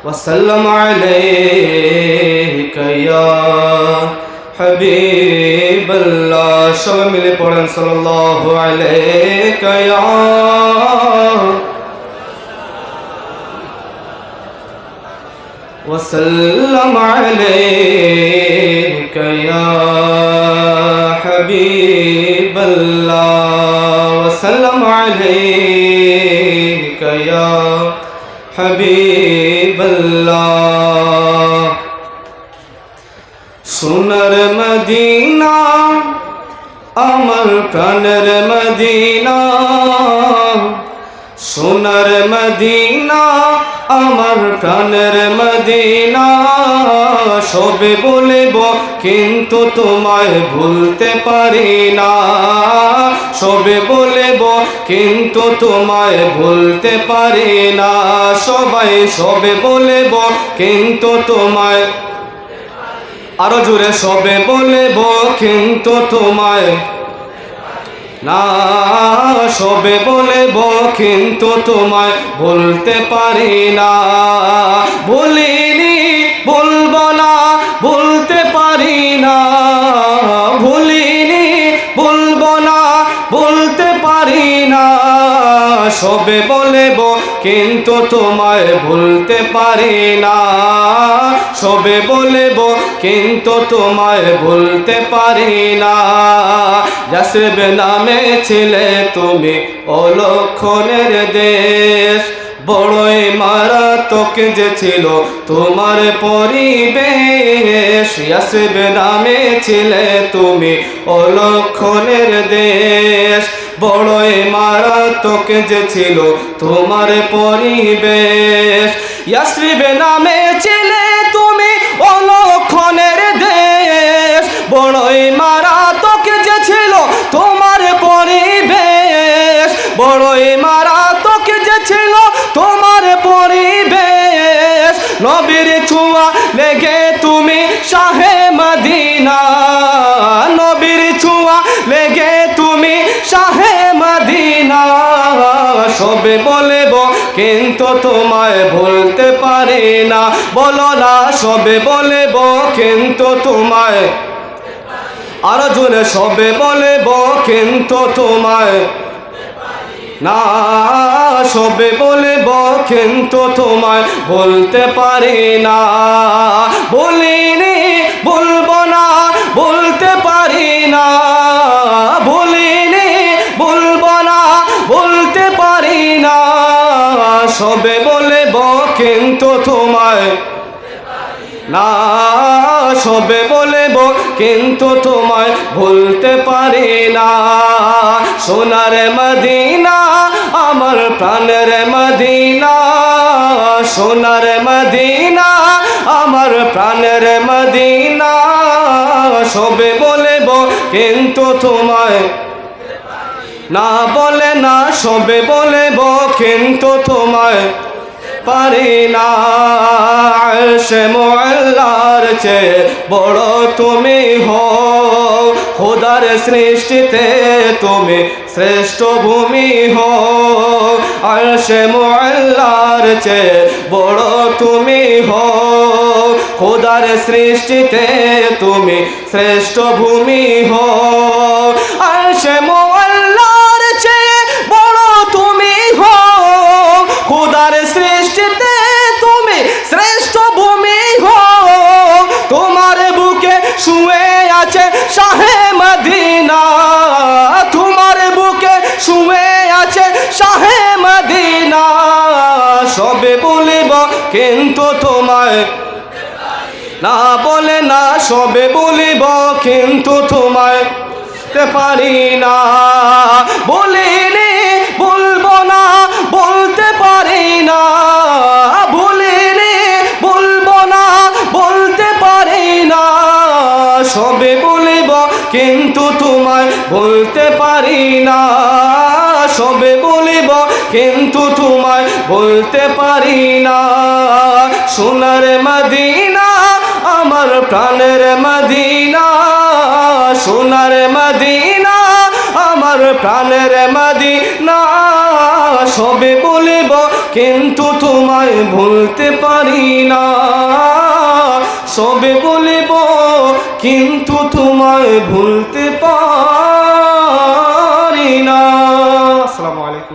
وسلم عليك يا حبيب الله সবাই মিলে পড়েন সাল্লাল্লাহু আলাইকা ইয়া وسلم عليك يا حبيب الله وسلم عليك يا حبيب الله সোনার মদিনা আমার প্রাণের মদিনা সোনার মদিনা আমার প্রাণের মদিনা সবে বলব কিন্তু তোমায় ভুলতে পারি না সবে বলব কিন্তু তোমায় ভুলতে পারি না সবাই সবে বলব কিন্তু তোমায় আরো জোরে সবে বলব কিন্তু তোমায় না সবে বলব কিন্তু তোমায় বলতে পারি না ভুলিনি বলবো না বলতে পারি না ভুলিনি বলবো না বলতে পারি না সবে বলব কিন্তু তোমায় ভুলতে পারি না সবে বলব কিন্তু তোমায় ভুলতে পারি না ইয়াসরিব নামে ছিলে তুমি অলক্ষণের দেশ বড়ই মারাত্মক যে ছিল তোমার পরিবেশ ইয়াসরিব নামে ছিলে তুমি অলক্ষণের দেশ বড়ই মারাত্মক যে ছিল তোমার পরিবেশ ইয়াসরিব নামে ছিলে তুমি অলক্ষণের দেশ বড়ই মারাত্মক যে ছিল তোমার পরিবেশ বড়ই মারাত্মক যে ছিল তোমার পরিবেশ নবীর ছোঁয়া লেগে তুমি শাহে মদিনা নবীর ছোঁয়া লেগে তুমি শাহে মদিনা সবে বলব কিন্তু তোমায় ভুলতে পারি না বলো না সবে বলব কিন্তু তোমায় আরো জোরে সবে বলব কিন্তু তোমায় না সবে বলব কিন্তু তোমায় বলতে পারি না বলিনি বলবো না বলতে পারি না বলিনি বলবো না বলতে পারি না সবে বলব কিন্তু তোমায় না সবে বলব কিন্তু তোমায় ভুলতে পারি না সোনার মদিনা আমার প্রাণের মদিনা সোনার মদিনা আমার প্রাণের মদিনা সবে বলব কিন্তু তোমায় না বলে না সবে বলব কিন্তু তোমায় পারি না আরশে মুআল্লার চেয়ে বড় তুমি হও খোদার সৃষ্টিতে তুমি শ্রেষ্ঠ ভূমি হও আরশে মুআল্লার চেয়ে বড় তুমি হও খোদার সৃষ্টিতে তুমি শ্রেষ্ঠ ভূমি হও আরশে মুআল্লার চেয়ে বড় তুমি হও খোদার সৃষ্টিতে তুমি শ্রেষ্ঠ ভূমি হও তোমার বুকে শুয়ে আছে শাহে মদিনা তোমার বুকে শুয়ে আছে শাহে মদিনা সবে বলব কিন্তু তোমায় না বলে না সবে বলব কিন্তু তোমায় পারি না বলিনি বলবো না বলতে পারি না বলিনি বলবো না বলতে পারি না সবে বলব কিন্তু তোমায় বলতে পারি না সবে বলব কিন্তু তোমায় বলতে পারি না সোনার মদিনা আমার প্রাণের মদিনা সোনার মদিনা আমার প্রাণের মদিনা সবে কিন্তু তোমায় ভুলতে পারি না। সবে বলিব কিন্তু তোমায় ভুলতে পারি